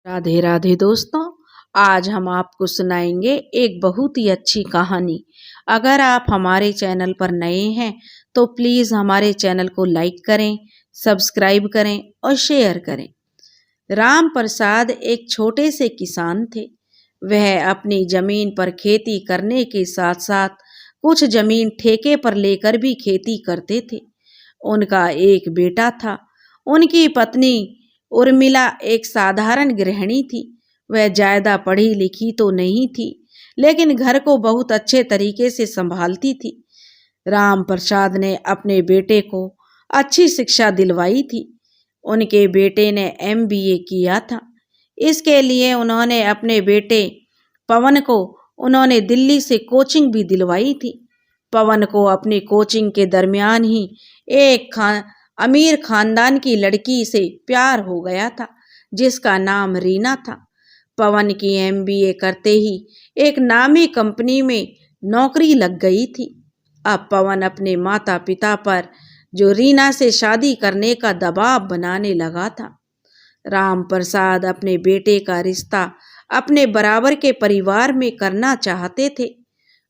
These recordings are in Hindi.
राधे राधे दोस्तों। आज हम आपको सुनाएंगे एक बहुत ही अच्छी कहानी। अगर आप हमारे चैनल पर नए हैं तो प्लीज़ हमारे चैनल को लाइक करें, सब्सक्राइब करें और शेयर करें। राम प्रसाद एक छोटे से किसान थे। वह अपनी जमीन पर खेती करने के साथ साथ कुछ जमीन ठेके पर लेकर भी खेती करते थे। उनका एक बेटा था। उनकी पत्नी उर्मिला एक साधारण गृहिणी थी। वह ज्यादा पढ़ी लिखी तो नहीं थी, लेकिन घर को बहुत अच्छे तरीके से संभालती थी। राम प्रसाद ने अपने बेटे को अच्छी शिक्षा दिलवाई थी। उनके बेटे ने एमबीए किया था। इसके लिए उन्होंने अपने बेटे पवन को उन्होंने दिल्ली से कोचिंग भी दिलवाई थी। पवन को अपनी कोचिंग के दरमियान ही एक अमीर खानदान की लड़की से प्यार हो गया था, जिसका नाम रीना था। पवन की एमबीए करते ही एक नामी कंपनी में नौकरी लग गई थी। अब पवन अपने माता पिता पर जो रीना से शादी करने का दबाव बनाने लगा था। राम प्रसाद अपने बेटे का रिश्ता अपने बराबर के परिवार में करना चाहते थे।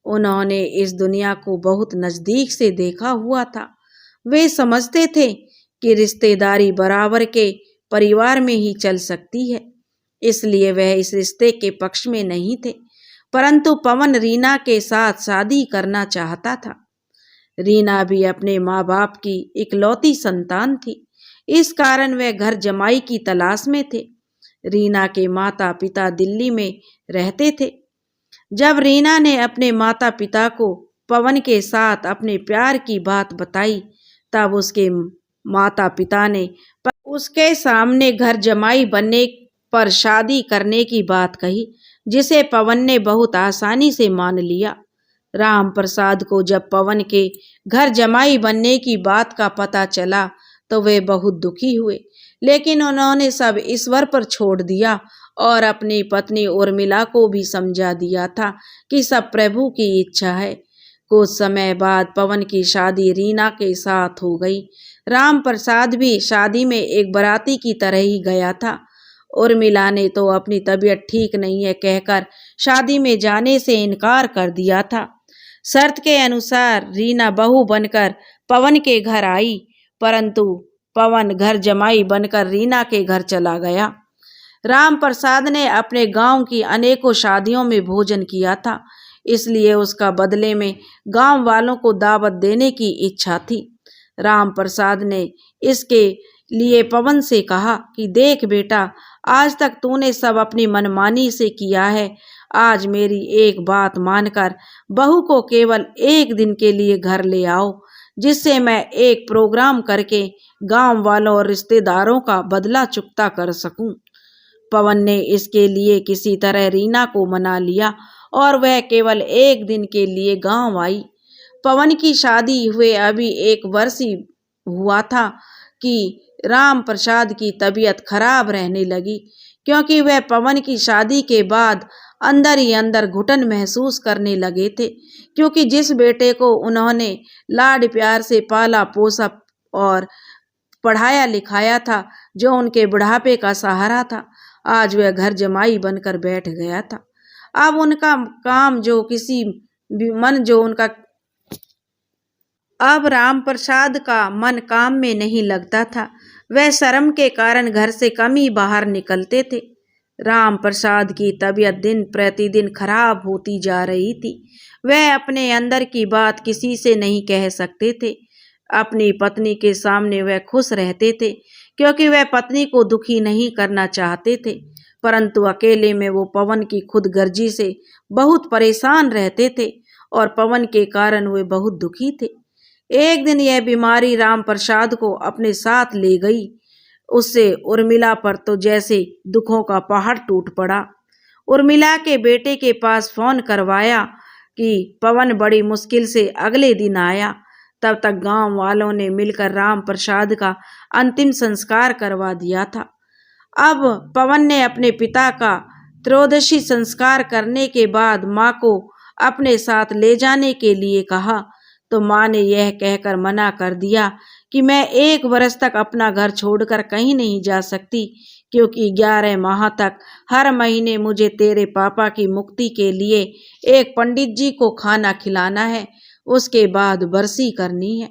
उन्होंने इस दुनिया को बहुत नजदीक से देखा हुआ था। वे समझते थे कि रिश्तेदारी बराबर के परिवार में ही चल सकती है, इसलिए वह इस रिश्ते के पक्ष में नहीं थे। परंतु पवन रीना के साथ शादी करना चाहता था। रीना भी अपने माँ बाप की इकलौती संतान थी। इस कारण वह घर जमाई की तलाश में थे। रीना के माता पिता दिल्ली में रहते थे। जब रीना ने अपने माता पिता को पवन के साथ अपने प्यार की बात बताई, तब उसके माता पिता ने उसके सामने घर जमाई बनने पर शादी करने की बात कही, जिसे पवन ने बहुत आसानी से मान लिया। राम प्रसाद को जब पवन के घर जमाई बनने की बात का पता चला तो वे बहुत दुखी हुए, लेकिन उन्होंने सब ईश्वर पर छोड़ दिया और अपनी पत्नी उर्मिला को भी समझा दिया था कि सब प्रभु की इच्छा है। कुछ समय बाद पवन की शादी रीना के साथ हो गई। राम प्रसाद भी शादी में एक बाराती की तरह ही गया था। उर्मिला ने तो अपनी तबीयत ठीक नहीं है कहकर शादी में जाने से इनकार कर दिया था। शर्त के अनुसार रीना बहू बनकर पवन के घर आई, परंतु पवन घर जमाई बनकर रीना के घर चला गया। राम प्रसाद ने अपने गांव की अनेकों शादियों में भोजन किया था, इसलिए उसका बदले में गांव वालों को दावत देने की इच्छा थी। राम प्रसाद ने इसके लिए पवन से कहा कि देख बेटा, आज तक तूने सब अपनी मनमानी से किया है। आज मेरी एक बात मानकर बहू को केवल एक दिन के लिए घर ले आओ, जिससे मैं एक प्रोग्राम करके गांव वालों और रिश्तेदारों का बदला चुकता कर सकूं। पवन ने इसके लिए किसी तरह रीना को मना लिया और वह केवल एक दिन के लिए गांव आई। पवन की शादी हुए अभी एक वर्ष ही हुआ था कि राम प्रसाद की तबीयत खराब रहने लगी, क्योंकि वह पवन की शादी के बाद अंदर ही अंदर घुटन महसूस करने लगे थे, क्योंकि जिस बेटे को उन्होंने लाड प्यार से पाला पोसा और पढ़ाया लिखाया था, जो उनके बुढ़ापे का सहारा था, आज वह घर जमाई बनकर बैठ गया था। अब उनका काम जो किसी भी मन जो उनका अब राम प्रसाद का मन काम में नहीं लगता था। वह शर्म के कारण घर से कम ही बाहर निकलते थे। राम प्रसाद की तबीयत दिन प्रतिदिन खराब होती जा रही थी। वह अपने अंदर की बात किसी से नहीं कह सकते थे। अपनी पत्नी के सामने वह खुश रहते थे, क्योंकि वह पत्नी को दुखी नहीं करना चाहते थे, परंतु अकेले में वो पवन की खुदगर्जी से बहुत परेशान रहते थे और पवन के कारण वे बहुत दुखी थे। एक दिन यह बीमारी राम प्रसाद को अपने साथ ले गई। उससे उर्मिला पर तो जैसे दुखों का पहाड़ टूट पड़ा। उर्मिला के बेटे के पास फोन करवाया कि पवन बड़ी मुश्किल से अगले दिन आया। तब तक गांव वालों ने मिलकर राम प्रसाद का अंतिम संस्कार करवा दिया था। अब पवन ने अपने पिता का त्रयोदशी संस्कार करने के बाद माँ को अपने साथ ले जाने के लिए कहा, तो माँ ने यह कहकर मना कर दिया कि मैं एक वर्ष तक अपना घर छोड़कर कहीं नहीं जा सकती, क्योंकि 11 माह तक हर महीने मुझे तेरे पापा की मुक्ति के लिए एक पंडित जी को खाना खिलाना है, उसके बाद बरसी करनी है।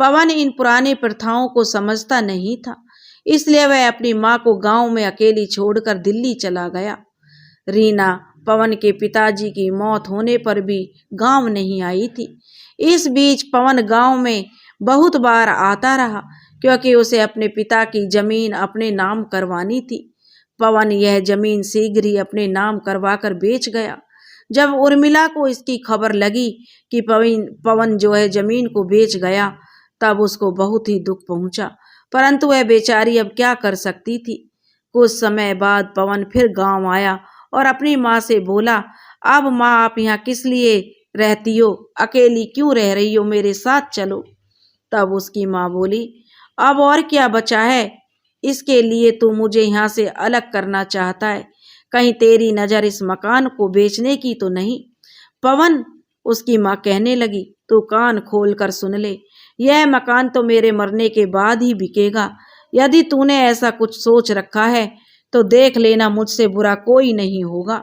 पवन इन पुरानी प्रथाओं को समझता नहीं था, इसलिए वह अपनी माँ को गांव में अकेली छोड़कर दिल्ली चला गया। रीना पवन के पिताजी की मौत होने पर भी गांव नहीं आई थी। इस बीच पवन गांव में बहुत बार आता रहा, क्योंकि उसे अपने पिता की जमीन अपने नाम करवानी थी। पवन यह जमीन शीघ्र ही अपने नाम करवाकर बेच गया। जब उर्मिला को इसकी खबर लगी कि पवन जो है जमीन को बेच गया, तब उसको बहुत ही दुख पहुंचा, परंतु वह बेचारी अब क्या कर सकती थी। कुछ समय बाद पवन फिर गांव आया और अपनी माँ से बोला, अब माँ आप यहाँ किस लिए रहती हो, अकेली क्यों रह रही हो, मेरे साथ चलो। तब उसकी माँ बोली, अब और क्या बचा है, इसके लिए तू मुझे यहाँ से अलग करना चाहता है, कहीं तेरी नज़र इस मकान को बेचने की तो नहीं। पवन, उसकी माँ कहने लगी, तू कान खोल कर सुन ले, यह मकान तो मेरे मरने के बाद ही बिकेगा। यदि तूने ऐसा कुछ सोच रखा है तो देख लेना, मुझसे बुरा कोई नहीं होगा।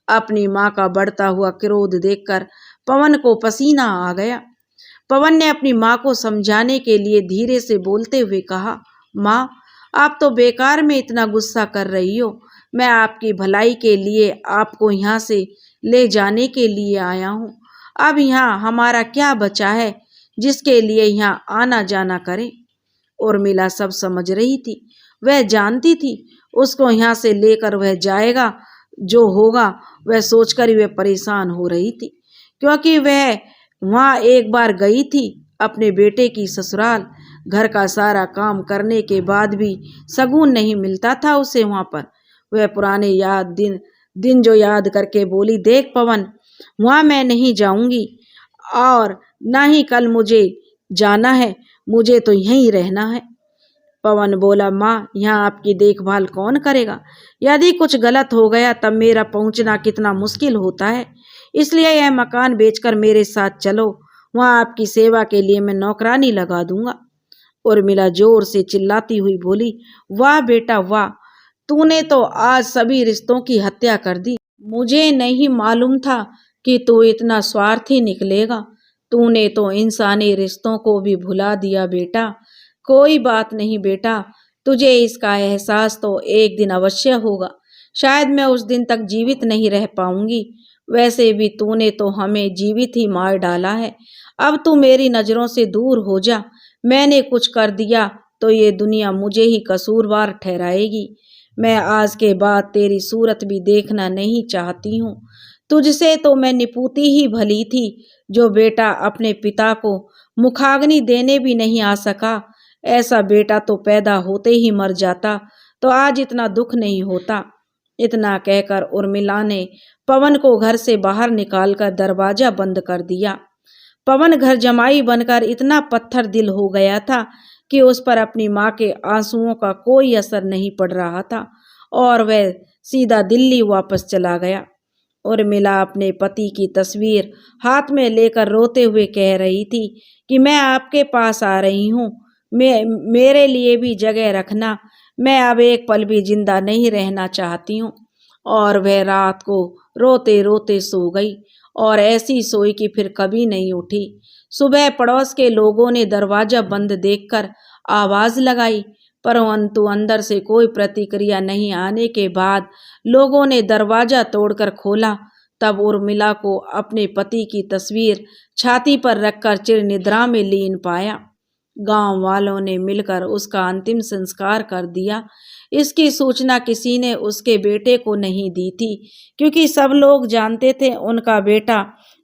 अपनी माँ का बढ़ता हुआ क्रोध देखकर पवन को पसीना आ गया। पवन ने अपनी माँ को समझाने के लिए धीरे से बोलते हुए कहा, माँ आप तो बेकार में इतना गुस्सा कर रही हो, मैं आपकी भलाई के लिए आपको यहाँ से ले जाने के लिए आया हूँ। अब यहाँ हमारा क्या बचा है जिसके लिए यहाँ आना जाना करें। उर्मिला सब समझ रही थी, वह जानती थी उसको यहाँ से लेकर वह जाएगा, जो होगा वह सोचकर ही वह परेशान हो रही थी, क्योंकि वह वहाँ एक बार गई थी अपने बेटे की ससुराल। घर का सारा काम करने के बाद भी शगुन नहीं मिलता था उसे वहाँ पर। वह पुराने दिन जो याद करके बोली, देख पवन, वहाँ मैं नहीं जाऊंगी और ना ही कल मुझे जाना है, मुझे तो यहीं रहना है। पवन बोला, माँ यहाँ आपकी देखभाल कौन करेगा, यदि कुछ गलत हो गया तब मेरा पहुँचना कितना मुश्किल होता है, इसलिए यह मकान बेचकर मेरे साथ चलो, वहाँ आपकी सेवा के लिए मैं नौकरानी लगा दूंगा। उर्मिला जोर से चिल्लाती हुई बोली, वाह बेटा वाह, तूने तो आज सभी रिश्तों की हत्या कर दी। मुझे नहीं मालूम था कि तू इतना स्वार्थी निकलेगा, तूने तो इंसानी रिश्तों को भी भुला दिया बेटा। कोई बात नहीं बेटा, तुझे इसका एहसास तो एक दिन अवश्य होगा, शायद मैं उस दिन तक जीवित नहीं रह पाऊंगी। वैसे भी तूने तो हमें जीवित ही मार डाला है, अब तू मेरी नज़रों से दूर हो जा। मैंने कुछ कर दिया तो ये दुनिया मुझे ही कसूरवार ठहराएगी। मैं आज के बाद तेरी सूरत भी देखना नहीं चाहती हूँ। तुझसे तो मैं निपुती ही भली थी, जो बेटा अपने पिता को मुखाग्नि देने भी नहीं आ सका। ऐसा बेटा तो पैदा होते ही मर जाता तो आज इतना दुख नहीं होता। इतना कहकर उर्मिला ने पवन को घर से बाहर निकालकर दरवाजा बंद कर दिया। पवन घर जमाई बनकर इतना पत्थर दिल हो गया था कि उस पर अपनी माँ के आंसुओं का कोई असर नहीं पड़ रहा था और वह सीधा दिल्ली वापस चला गया। उर्मिला अपने पति की तस्वीर हाथ में लेकर रोते हुए कह रही थी कि मैं आपके पास आ रही हूँ, मेरे लिए भी जगह रखना, मैं अब एक पल भी जिंदा नहीं रहना चाहती हूँ। और वह रात को रोते रोते सो गई और ऐसी सोई कि फिर कभी नहीं उठी। सुबह पड़ोस के लोगों ने दरवाजा बंद देखकर आवाज लगाई, परंतु अंदर से कोई प्रतिक्रिया नहीं आने के बाद लोगों ने दरवाजा तोड़कर खोला। तब उर्मिला को अपने पति की तस्वीर छाती पर रखकर चिर निद्रा में लीन पाया। गांव वालों ने मिलकर उसका अंतिम संस्कार कर दिया। इसकी सूचना किसी ने उसके बेटे को नहीं दी थी, क्योंकि सब लोग जानते थे उनका बेटा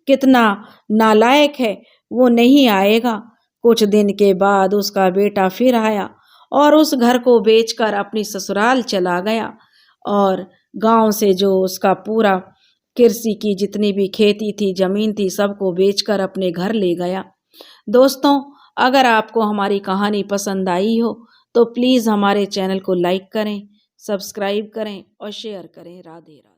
कितना नालायक है, वो नहीं आएगा। कुछ दिन के बाद उसका बेटा फिर आया और उस घर को बेचकर अपनी ससुराल चला गया और गांव से जो उसका पूरा कृषि की जितनी भी खेती थी, जमीन थी, सबको बेचकर अपने घर ले गया। दोस्तों, अगर आपको हमारी कहानी पसंद आई हो तो प्लीज़ हमारे चैनल को लाइक करें, सब्सक्राइब करें और शेयर करें। राधे राधे।